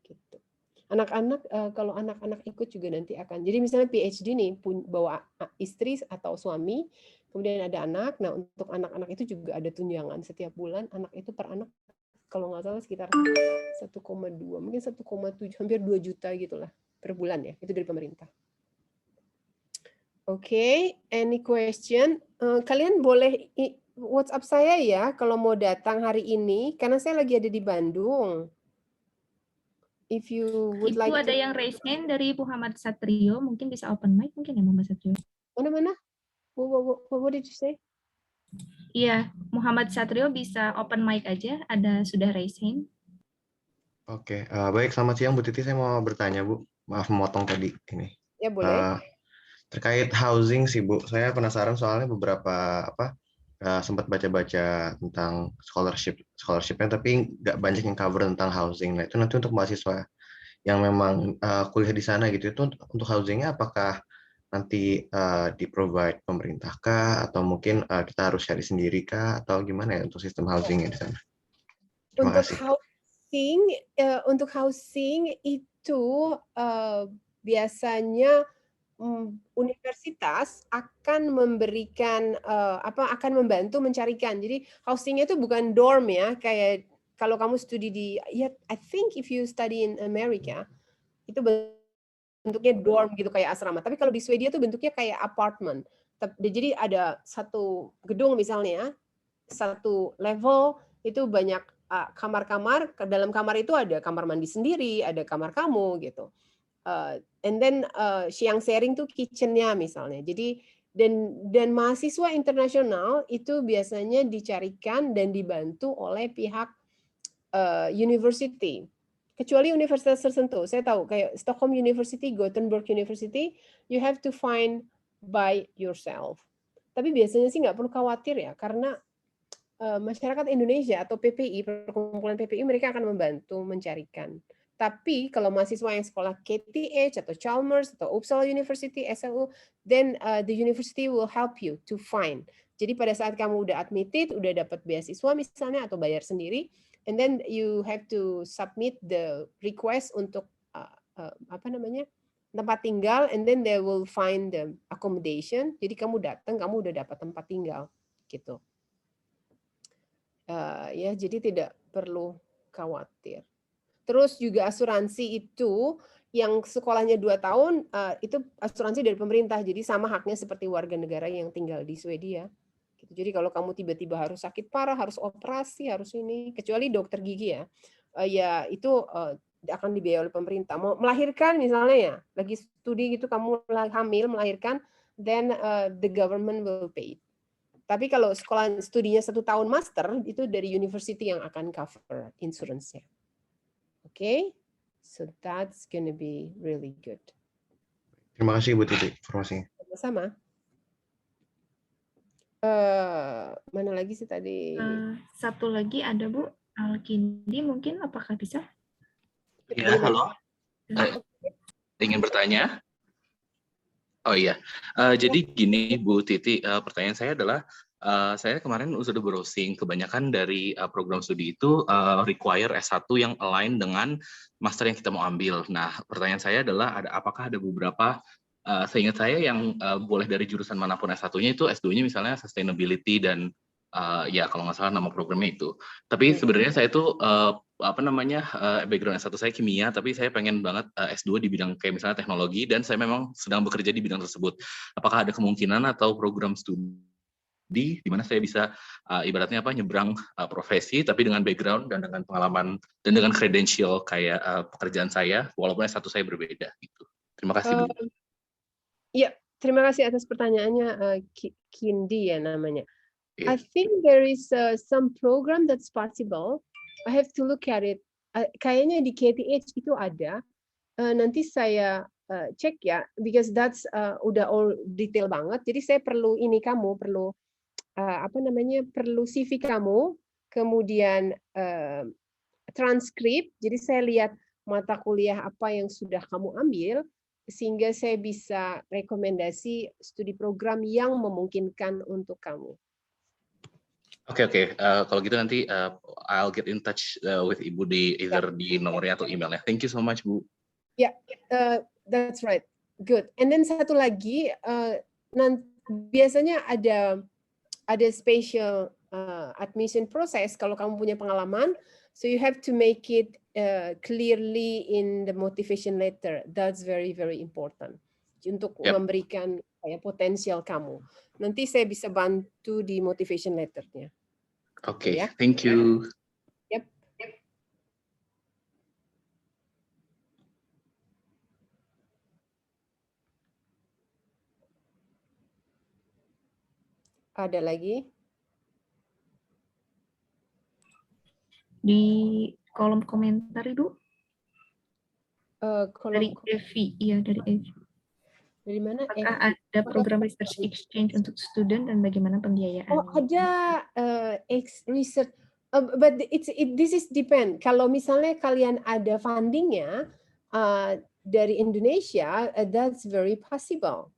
Gitu. Anak-anak kalau anak-anak ikut juga nanti akan. Jadi misalnya PhD nih bawa istri atau suami, kemudian ada anak. Nah, untuk anak-anak itu juga ada tunjangan setiap bulan. Anak itu per anak kalau nggak salah sekitar 1,2, mungkin 1,7, hampir 2 juta gitulah per bulan ya. Itu dari pemerintah. Oke, any question? Kalian boleh WhatsApp saya ya kalau mau datang hari ini, karena saya lagi ada di Bandung. If you would like ada yang raise hand dari Muhammad Satrio, mungkin bisa open mic mungkin ya Muhammad Satrio. Mana? What did you say? Iya, Muhammad Satrio bisa open mic aja, sudah raise hand. Oke, baik, selamat siang Bu Titi, saya mau bertanya Bu, maaf memotong tadi ini. Ya boleh. Terkait housing sih Bu, saya penasaran soalnya beberapa sempat baca-baca tentang scholarshipnya, tapi nggak banyak yang cover tentang housing. Nah itu nanti untuk mahasiswa yang memang kuliah di sana gitu, itu untuk housingnya apakah nanti di-provide pemerintah kah, atau mungkin kita harus cari sendiri kah, atau gimana ya untuk sistem housingnya di sana? Terima kasih. Untuk housing itu biasanya universitas akan memberikan akan membantu mencarikan. Jadi housingnya itu bukan dorm ya, kayak kalau kamu studi di I think if you study in America itu bentuknya dorm gitu kayak asrama. Tapi kalau di Swedia itu bentuknya kayak apartment. Jadi ada satu gedung misalnya, satu level itu banyak kamar-kamar, dalam kamar itu ada kamar mandi sendiri, ada kamar kamu gitu. And then yang sharing tuh kitchen-nya misalnya. Jadi dan mahasiswa internasional itu biasanya dicarikan dan dibantu oleh pihak university. Kecuali universitas tertentu, saya tahu kayak Stockholm University, Gothenburg University, you have to find by yourself. Tapi biasanya sih nggak perlu khawatir ya, karena masyarakat Indonesia atau PPI, perkumpulan PPI, mereka akan membantu mencarikan. Tapi kalau mahasiswa yang sekolah KTH atau Chalmers atau Uppsala University, SLU, then the university will help you to find. Jadi pada saat kamu udah admitted, udah dapat beasiswa misalnya atau bayar sendiri, and then you have to submit the request untuk apa namanya, tempat tinggal, and then they will find the accommodation. Jadi kamu datang, kamu udah dapat tempat tinggal, gitu. Ya, jadi tidak perlu khawatir. Terus juga asuransi itu yang sekolahnya 2 tahun, itu asuransi dari pemerintah, jadi sama haknya seperti warga negara yang tinggal di Swedia. Gitu. Jadi kalau kamu tiba-tiba harus sakit parah, harus operasi, harus ini, kecuali dokter gigi ya, ya itu akan dibiayai oleh pemerintah. Mau melahirkan misalnya ya, lagi studi gitu kamu hamil, melahirkan, then the government will pay it. Tapi kalau sekolah studinya 1 tahun master, itu dari university yang akan cover insurance-nya. Okay, so that's gonna be really good. Terima kasih Bu Titi informasinya. Sama-sama. Mana lagi sih tadi? Satu lagi ada Bu Alkindi, mungkin apakah bisa? Ya, halo. Ingin bertanya? Oh iya, jadi gini Bu Titi, pertanyaan saya adalah, saya kemarin sudah browsing, kebanyakan dari program studi itu require S1 yang align dengan master yang kita mau ambil. Nah, pertanyaan saya adalah, apakah ada beberapa, seingat saya yang boleh dari jurusan manapun S1-nya itu S2-nya misalnya sustainability dan ya kalau nggak salah nama programnya itu. Tapi sebenarnya saya itu background S1 saya kimia, tapi saya pengen banget S2 di bidang kayak misalnya teknologi, dan saya memang sedang bekerja di bidang tersebut. Apakah ada kemungkinan atau program studi di mana saya bisa ibaratnya nyebrang profesi, tapi dengan background dan dengan pengalaman dan dengan credential kayak pekerjaan saya, walaupun S1 saya berbeda gitu. Terima kasih. Iya, terima kasih atas pertanyaannya, Kindi ya namanya. Yeah. I think there is some program that's possible. I have to look at it. Kayaknya di KTH itu ada. Nanti saya cek ya, because that's udah all detail banget. Jadi saya perlu perlu perlu CV kamu, kemudian transkrip. Jadi saya lihat mata kuliah apa yang sudah kamu ambil, sehingga saya bisa rekomendasi studi program yang memungkinkan untuk kamu. Oke. Kalau gitu nanti I'll get in touch with Ibu di either di nomornya atau emailnya. Thank you so much, Bu. Ya, that's right. Good. And then satu lagi, biasanya ada special admission process kalau kamu punya pengalaman. So you have to make it clearly in the motivation letter. That's very, very important untuk memberikan potensial kamu. Nanti saya bisa bantu di motivation letternya. Oke, thank you. Yep. Ada lagi? Di kolom komentar Ibu. Dari Evi, iya dari Evi. Dari mana? Apakah ada program research exchange untuk student dan bagaimana pembiayaan? Oh, ada research, but this is depend. Kalau misalnya kalian ada fundingnya dari Indonesia, that's very possible.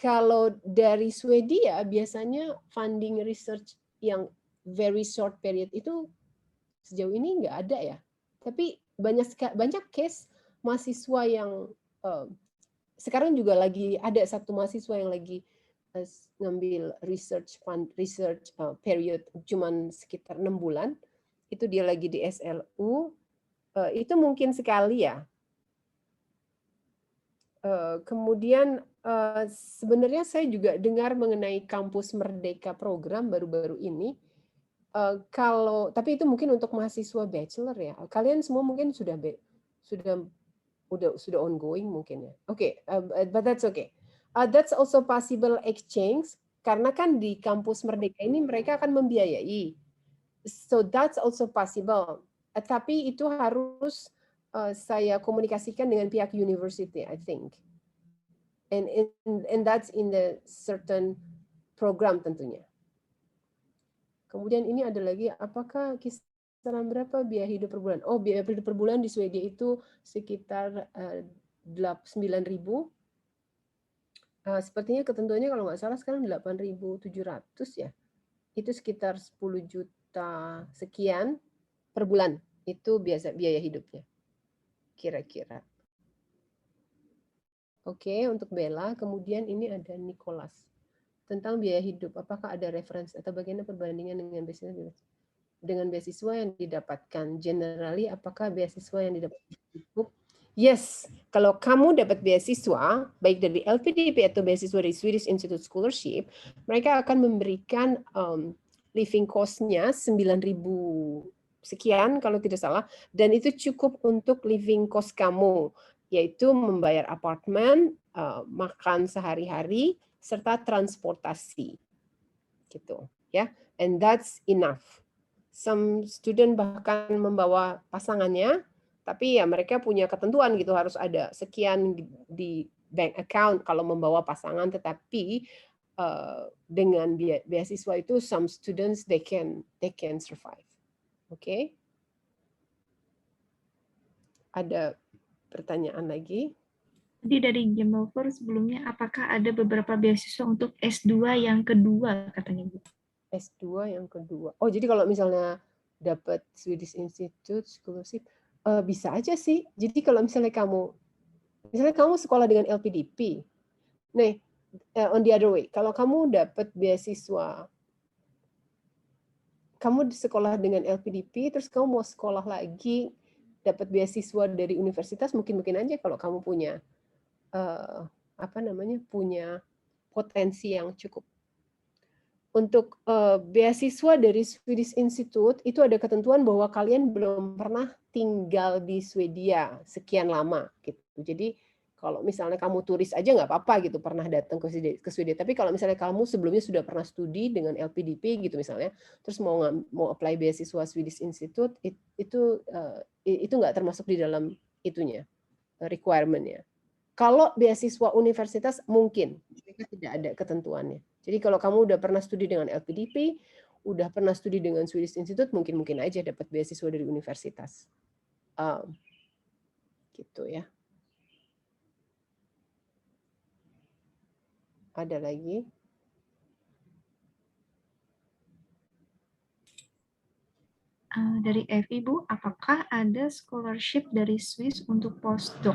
Kalau dari Swedia biasanya funding research yang very short period itu sejauh ini nggak ada ya. Tapi banyak case mahasiswa yang sekarang juga lagi ada satu mahasiswa yang lagi ngambil research period cuman sekitar 6 bulan, itu dia lagi di SLU, itu mungkin sekali ya. Kemudian sebenarnya saya juga dengar mengenai kampus Merdeka program baru-baru ini, Tapi itu mungkin untuk mahasiswa bachelor ya. Kalian semua mungkin sudah ongoing mungkin ya. Oke, but that's okay. That's also possible exchange karena kan di kampus Merdeka ini mereka akan membiayai. So that's also possible. Tapi itu harus saya komunikasikan dengan pihak university, I think. And that's in the certain program tentunya. Kemudian ini ada lagi, apakah kisaran berapa biaya hidup per bulan? Oh, biaya hidup per bulan di Swedia itu sekitar 9.000. Sepertinya ketentuannya kalau nggak salah sekarang 8.700 ya. Itu sekitar 10 juta sekian per bulan. Itu biasa biaya hidupnya. Kira-kira. Oke, untuk Bella. Kemudian ini ada Nicholas. Tentang biaya hidup, apakah ada referensi atau bagaimana perbandingan dengan beasiswa yang didapatkan? Generally, apakah beasiswa yang didapatkan cukup? Yes, kalau kamu dapat beasiswa, baik dari LPDP atau beasiswa dari Swedish Institute Scholarship, mereka akan memberikan living cost-nya 9.000 sekian kalau tidak salah, dan itu cukup untuk living cost kamu, yaitu membayar apartemen, makan sehari-hari, serta transportasi, gitu ya. And that's enough. Some student bahkan membawa pasangannya, tapi ya mereka punya ketentuan gitu, harus ada sekian di bank account kalau membawa pasangan. Tetapi dengan beasiswa itu, some students they can survive. Oke? Ada pertanyaan lagi? Jadi dari Jamalpur sebelumnya, apakah ada beberapa beasiswa untuk S2 yang kedua katanya Bu? S2 yang kedua. Oh, jadi kalau misalnya dapat Swedish Institute Scholarship, bisa aja sih. Jadi kalau misalnya kamu sekolah dengan LPDP, nih, on the other way, kalau kamu dapat beasiswa, kamu sekolah dengan LPDP, terus kamu mau sekolah lagi, dapat beasiswa dari universitas, mungkin aja kalau kamu punya punya potensi yang cukup. Untuk beasiswa dari Swedish Institute itu ada ketentuan bahwa kalian belum pernah tinggal di Swedia sekian lama gitu. Jadi kalau misalnya kamu turis aja nggak apa-apa gitu, pernah datang ke Swedia. Tapi kalau misalnya kamu sebelumnya sudah pernah studi dengan LPDP gitu misalnya, terus mau apply beasiswa Swedish Institute, itu nggak termasuk di dalam itunya, requirement-nya. Kalau beasiswa universitas mungkin, mereka tidak ada ketentuannya. Jadi kalau kamu udah pernah studi dengan LPDP, udah pernah studi dengan Swedish Institute, mungkin aja dapat beasiswa dari universitas. Gitu ya. Ada lagi? Dari Evi, Bu, apakah ada scholarship dari Swiss untuk postdoc?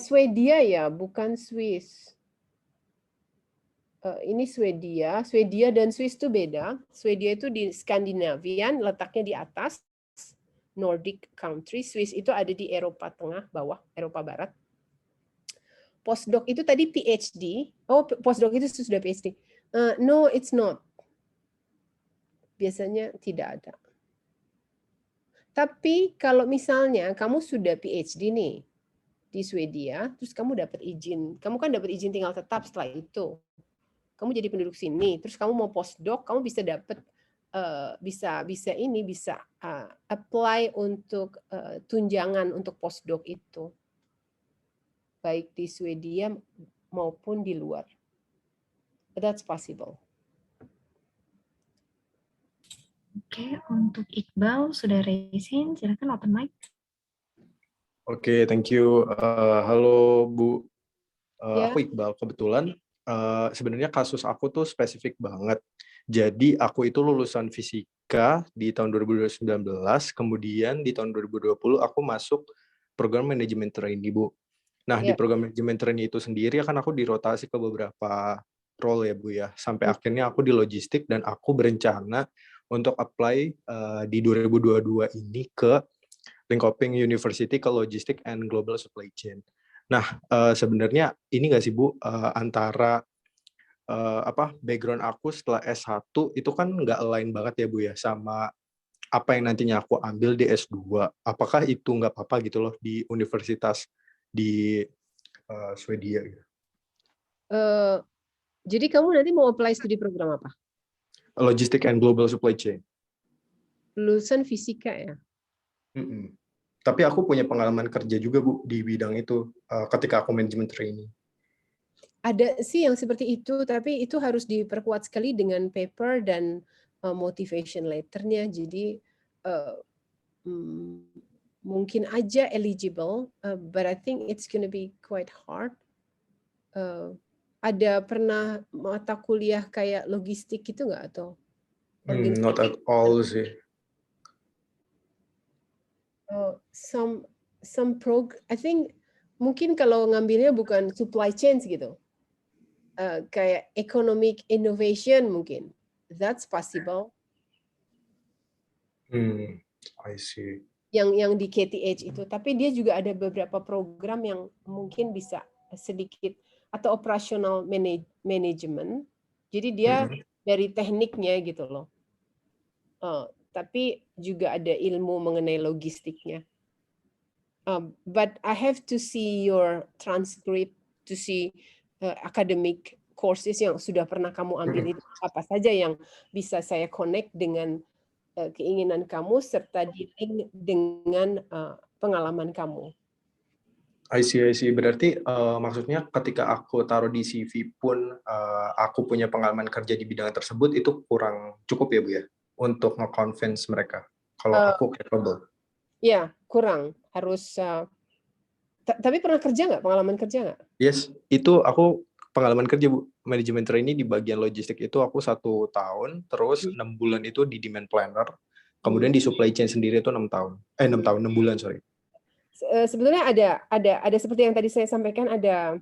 Swedia ya, bukan Swiss. Ini Swedia dan Swiss itu beda. Swedia itu di Skandinavian, letaknya di atas, Nordic country. Swiss itu ada di Eropa Tengah, bawah, Eropa Barat. Postdoc itu tadi PhD. Oh, postdoc itu sudah PhD. No, it's not. Biasanya tidak ada. Tapi kalau misalnya kamu sudah PhD nih di Swedia, terus kamu dapat izin. Kamu kan dapat izin tinggal tetap setelah itu. Kamu jadi penduduk sini, terus kamu mau postdoc, kamu bisa dapat bisa apply untuk tunjangan untuk postdoc itu, baik di Swedia maupun di luar. That's possible. Oke, untuk Iqbal sudah raise hand, silakan open mic. Oke, thank you. Halo Bu, Ya. aku Iqbal. Kebetulan sebenarnya kasus aku tuh spesifik banget. Jadi aku itu lulusan fisika di tahun 2019, kemudian di tahun 2020 aku masuk program manajemen trainee, Bu. Nah, di program manajemen trainee itu sendiri kan aku dirotasi ke beberapa role ya, Bu ya. Sampai akhirnya aku di logistik dan aku berencana untuk apply di 2022 ini ke Linköping University ke Logistic and Global Supply Chain. Nah, sebenarnya ini nggak sih Bu, antara background aku setelah S1 itu kan nggak align banget ya Bu ya sama apa yang nantinya aku ambil di S2. Apakah itu nggak apa-apa gitu loh di universitas di Swedia gitu? Jadi kamu nanti mau apply studi program apa? Logistic and Global Supply Chain. Lulusan fisika ya? Tapi aku punya pengalaman kerja juga Bu di bidang itu ketika aku manajemen trainee. Ada sih yang seperti itu, tapi itu harus diperkuat sekali dengan paper dan motivation letternya. Jadi mungkin aja eligible, but I think it's gonna be quite hard. Ada pernah mata kuliah kayak logistik gitu nggak atau? Not at all sih. I think mungkin kalau ngambilnya bukan supply chains gitu, kayak economic innovation mungkin, that's possible. I see. Yang di KTH itu, tapi dia juga ada beberapa program yang mungkin bisa sedikit atau operational management. Jadi dia dari tekniknya gitu loh. Tapi juga ada ilmu mengenai logistiknya. But I have to see your transcript to see academic courses yang sudah pernah kamu ambil itu apa saja yang bisa saya connect dengan keinginan kamu serta di-link dengan pengalaman kamu. I see. Berarti maksudnya ketika aku taruh di CV pun aku punya pengalaman kerja di bidang tersebut itu kurang cukup ya Bu ya untuk nge-convince mereka kalau aku capable. Ya, kurang. Harus tapi pernah kerja nggak? Pengalaman kerja nggak? Yes, itu aku pengalaman kerja Bu. Manajemen trainee di bagian logistik itu aku 1 tahun, terus 6 bulan itu di demand planner, kemudian di supply chain sendiri itu 6 tahun. 6 bulan, sorry. Sebetulnya ada seperti yang tadi saya sampaikan, ada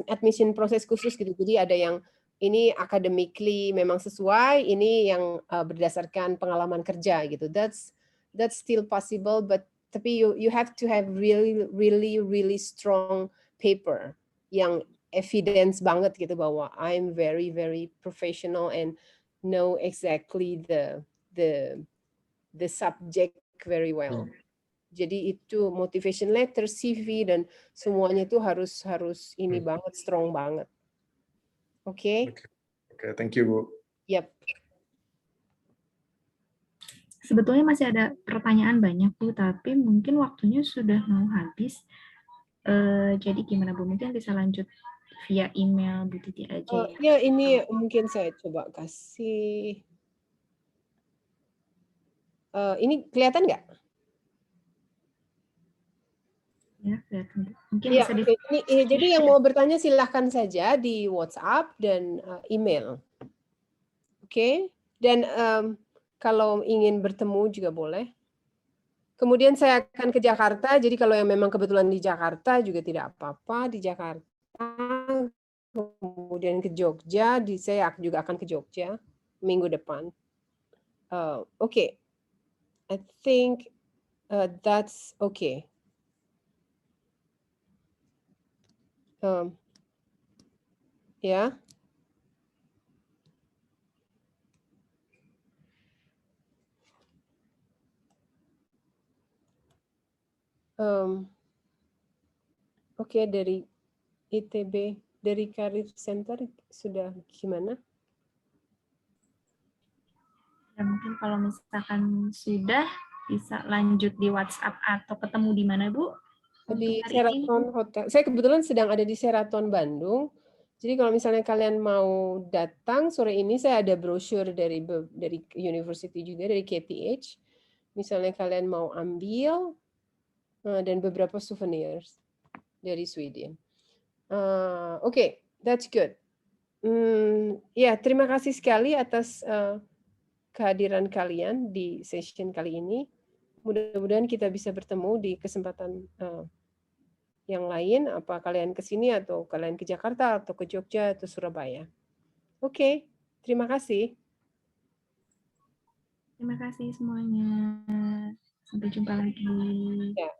admission proses khusus gitu. Jadi ada yang ini academically memang sesuai, ini yang berdasarkan pengalaman kerja gitu. That's still possible, but tapi you have to have really strong paper yang evidence banget gitu bahwa I'm very professional and know exactly the subject very well. Jadi itu motivation letter, CV dan semuanya itu harus ini banget, strong banget. Oke? Oke, thank you Bu. Yep. Sebetulnya masih ada pertanyaan banyak Bu, tapi mungkin waktunya sudah mau habis. Jadi gimana Bu? Mungkin bisa lanjut via email Bu Titi aja ya. Ya ini mungkin saya coba kasih. Ini kelihatan nggak? Ya, kelihatan Bu. Mungkin Ya, bisa di jadi yang mau bertanya silahkan saja di WhatsApp dan email. Oke? Dan kalau ingin bertemu juga boleh. Kemudian saya akan ke Jakarta, jadi kalau yang memang kebetulan di Jakarta juga tidak apa-apa, di Jakarta. Kemudian ke Jogja, saya juga akan ke Jogja minggu depan. Okay. I think that's okay. Ya. Oke, dari ITB, dari Career Center sudah gimana? Ya, mungkin kalau misalkan sudah bisa lanjut di WhatsApp atau ketemu di mana Bu? Di Sheraton Hotel. Saya kebetulan sedang ada di Sheraton Bandung. Jadi kalau misalnya kalian mau datang sore ini, saya ada brosur dari university juga, dari KTH. Misalnya kalian mau ambil dan beberapa souvenirs dari Sweden. Oke, that's good. Ya, terima kasih sekali atas kehadiran kalian di session kali ini. Mudah-mudahan kita bisa bertemu di kesempatan yang lain, apa kalian ke sini atau kalian ke Jakarta atau ke Jogja atau Surabaya. Oke, terima kasih. Terima kasih semuanya. Sampai jumpa lagi. Ya.